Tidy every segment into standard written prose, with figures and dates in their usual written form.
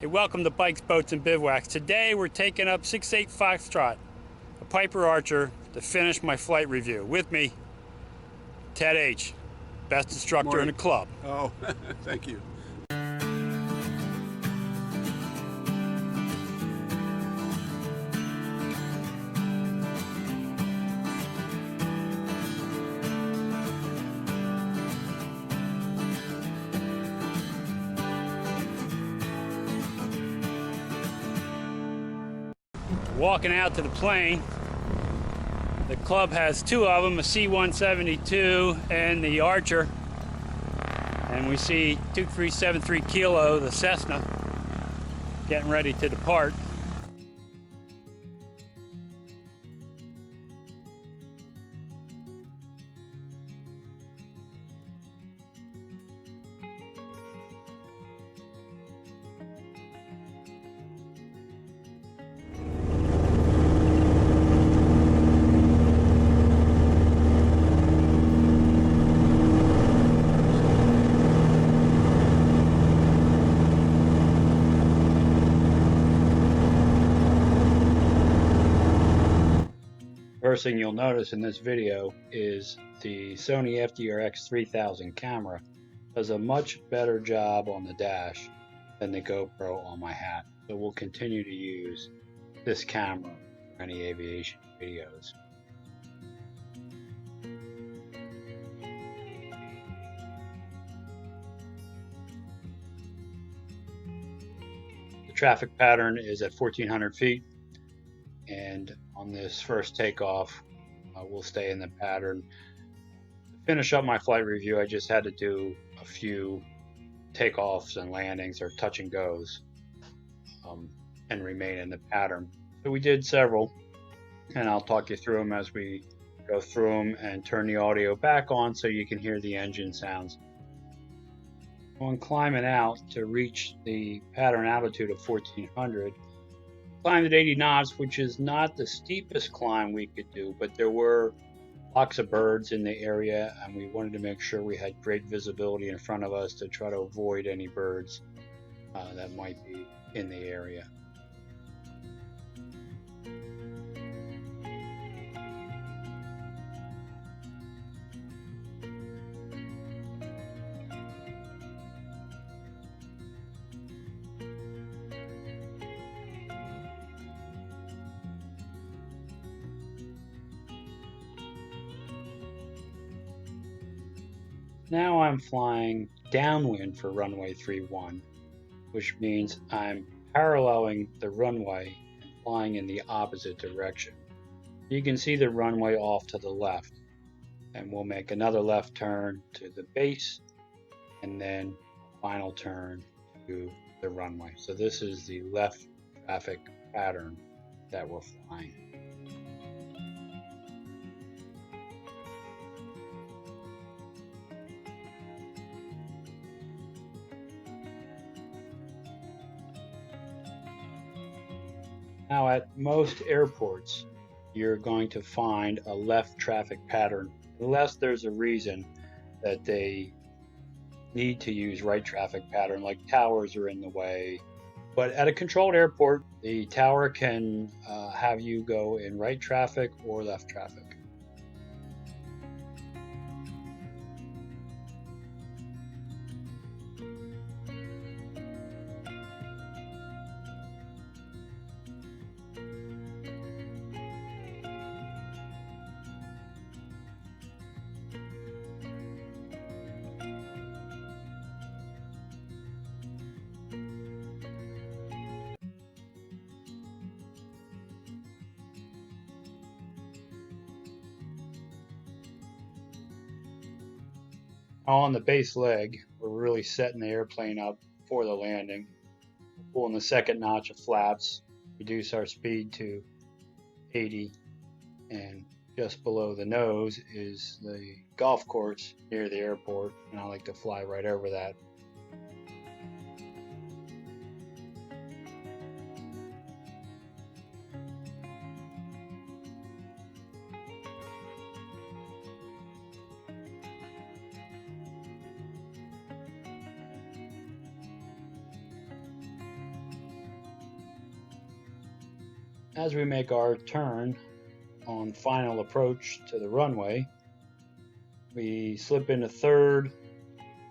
Hey, welcome to Bikes, Boats, and Bivouacs. Today we're taking up 6-8 Foxtrot, a Piper Archer, to finish my flight review. With me, Ted H., best instructor in the club. Oh, thank you. Walking out to the plane, the club has two of them, a C-172 and the Archer. And we see 2373 Kilo, the Cessna, getting ready to depart. First thing you'll notice in this video is the Sony FDRX 3000 camera does a much better job on the dash than the GoPro on my hat. So we'll continue to use this camera for any aviation videos. The traffic pattern is at 1400 feet. And on this first takeoff, we'll stay in the pattern. To finish up my flight review, I just had to do a few takeoffs and landings or touch and goes and remain in the pattern. So we did several, and I'll talk you through them as we go through them and turn the audio back on so you can hear the engine sounds. When climbing out to reach the pattern altitude of 1400, climbed at 80 knots, which is not the steepest climb we could do, but there were lots of birds in the area, and we wanted to make sure we had great visibility in front of us to try to avoid any birds that might be in the area. Now I'm flying downwind for runway 31, which means I'm paralleling the runway and flying in the opposite direction. You can see the runway off to the left, and we'll make another left turn to the base and then a final turn to the runway. So this is the left traffic pattern that we're flying. Now, at most airports, you're going to find a left traffic pattern, unless there's a reason that they need to use right traffic pattern, like towers are in the way. But at a controlled airport, the tower can have you go in right traffic or left traffic. On the base leg, we're really setting the airplane up for the landing. Pulling the second notch of flaps, reduce our speed to 80, and just below the nose is the golf course near the airport, and I like to fly right over that. As we make our turn on final approach to the runway, we slip in a third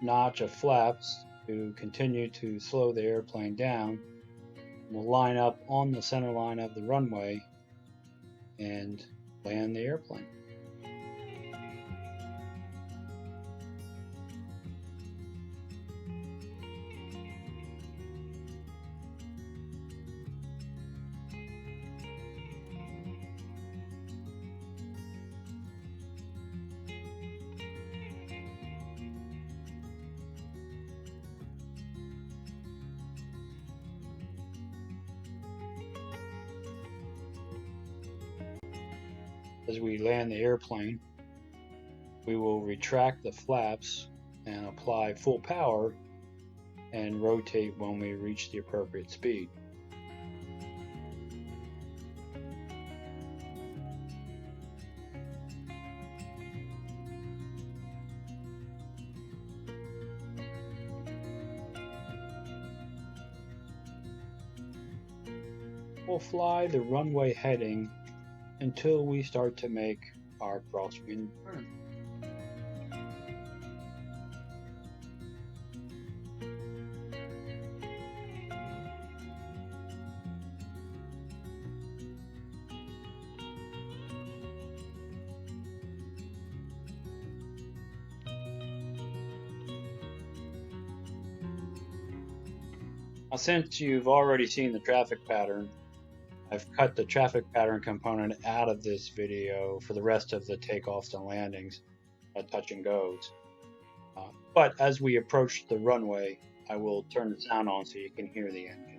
notch of flaps to continue to slow the airplane down. We'll line up on the center line of the runway and land the airplane. As we land the airplane, we will retract the flaps and apply full power and rotate when we reach the appropriate speed. We'll fly the runway heading until we start to make our crosswind turn. Now, since you've already seen the traffic pattern, I've cut the traffic pattern component out of this video for the rest of the takeoffs and landings, touch and goes. But as we approach the runway, I will turn the sound on so you can hear the engine.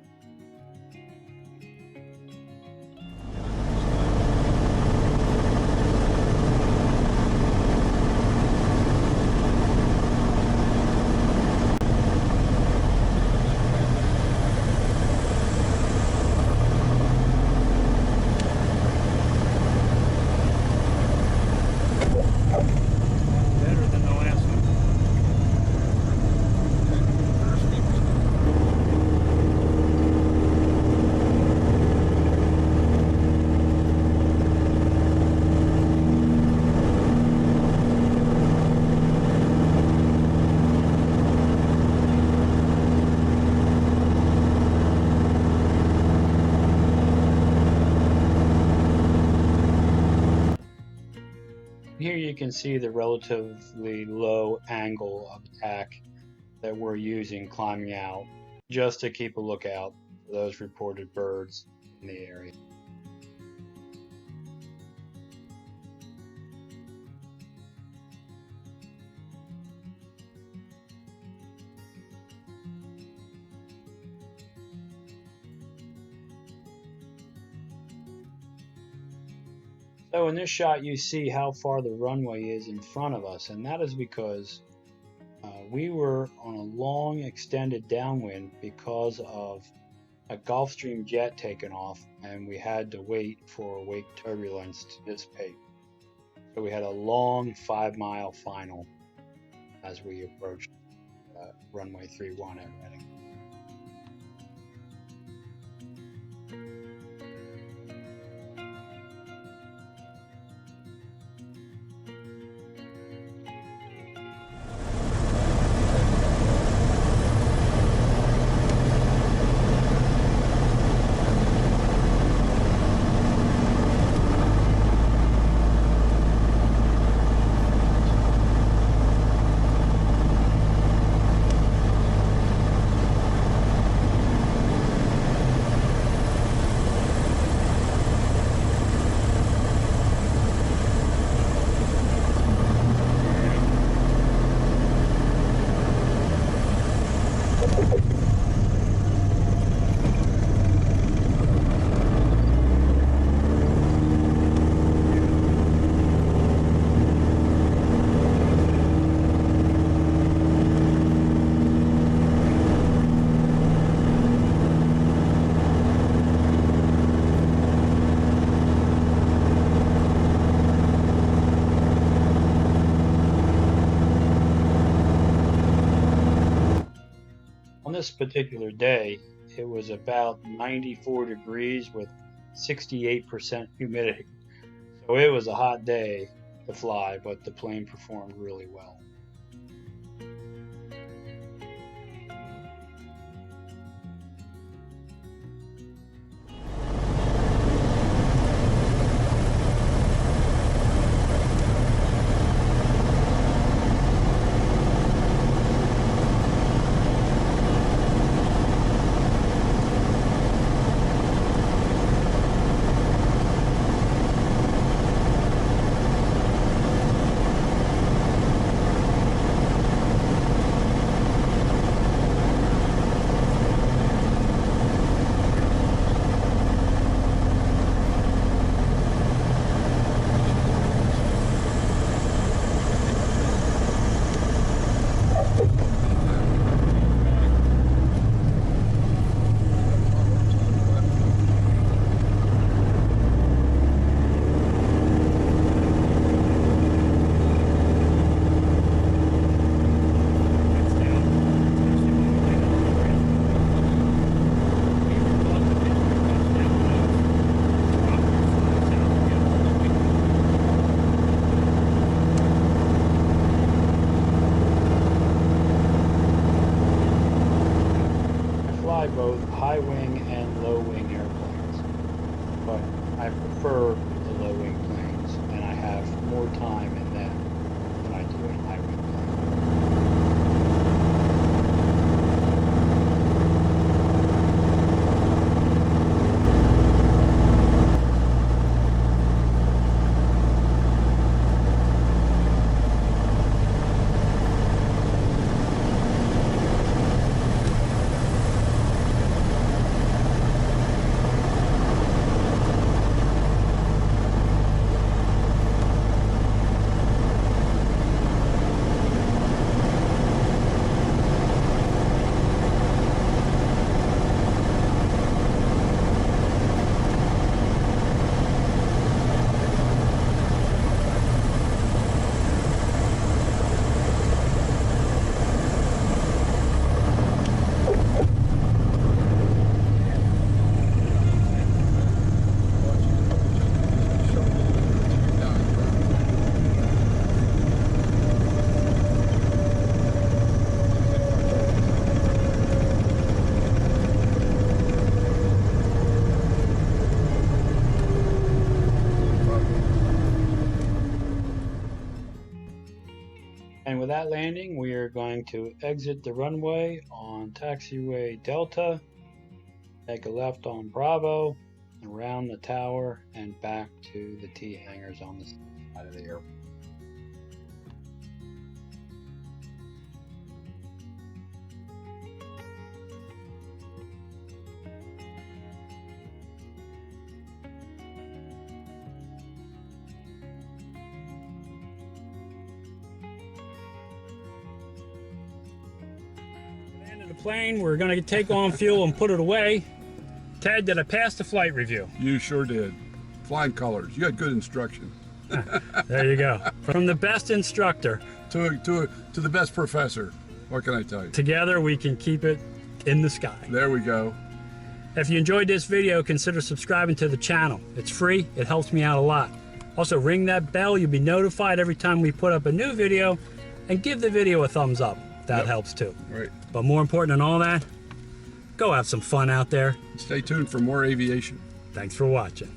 Here you can see the relatively low angle of attack that we're using climbing out, just to keep a lookout for those reported birds in the area. So in this shot you see how far the runway is in front of us, and that is because we were on a long extended downwind because of a Gulfstream jet taking off, and we had to wait for wake turbulence to dissipate. So we had a long 5-mile final as we approached runway 31 at Reading. On this particular day, it was about 94 degrees with 68% humidity. So it was a hot day to fly, but the plane performed really well. Both high wing and low wing airplanes, but I prefer the low wing planes, and I have more time in them than I do in high wing And with that landing, we are going to exit the runway on taxiway Delta, take a left on Bravo, around the tower, and back to the T hangars on the side of the airport. The plane, we're going to take on fuel and put it away. Ted, did I pass the flight review? You sure did. Flying colors. You had good instruction. There you go. From the best instructor to the best professor. What can I tell you? Together we can keep it in the sky. There we go. If you enjoyed this video, consider subscribing to the channel. It's free. It helps me out a lot. Also, ring that bell. You'll be notified every time we put up a new video, and give the video a thumbs up. That helps too. Right. But more important than all that, go have some fun out there. Stay tuned for more aviation. Thanks for watching.